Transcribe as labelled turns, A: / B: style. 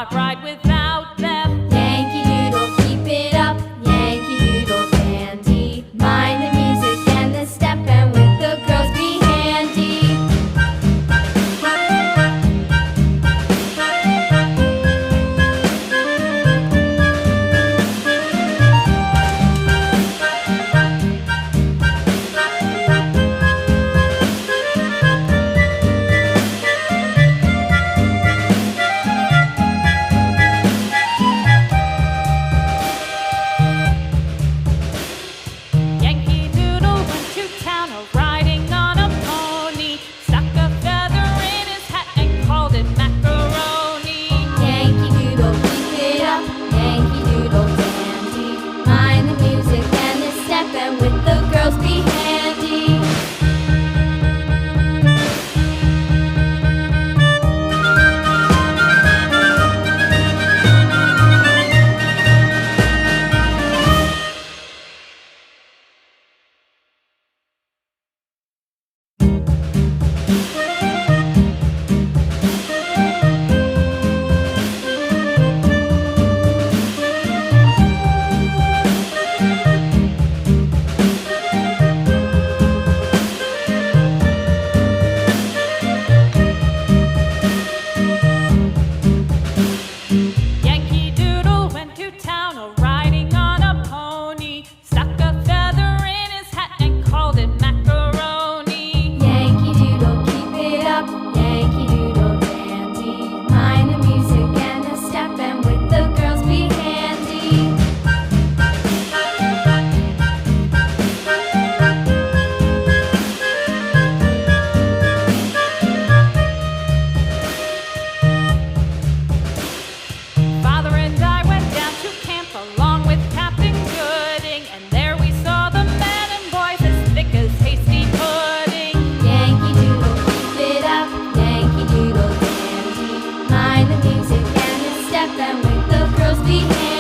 A: not right without them.
B: Yankee Doodle, keep it up, Yankee Doodle dandy. Mind the music and the step, and with the girls be handy.
A: Yankee Doodle went to town riding on a pony, stuck a feather in his hat and called it macaroni.
B: Yankee Doodle, keep it up, Yankee Doodle dandy. Mind the music and the step, and with the girls be handy.
A: Yankee Doodle went to town riding on a pony, stuck a feather in his hat and called it macaroni.
B: Yankee Doodle, keep it up, Yankee Doodle dandy. Mind the music and the step, and with the girls be handy.
A: Father and I went down to camp along with Captain Gooding, and there we saw the men and boys as thick as hasty pudding.
B: Yankee Doodle, keep it up, Yankee Doodle dandy. Mind the music and the step, and with the girls be handy.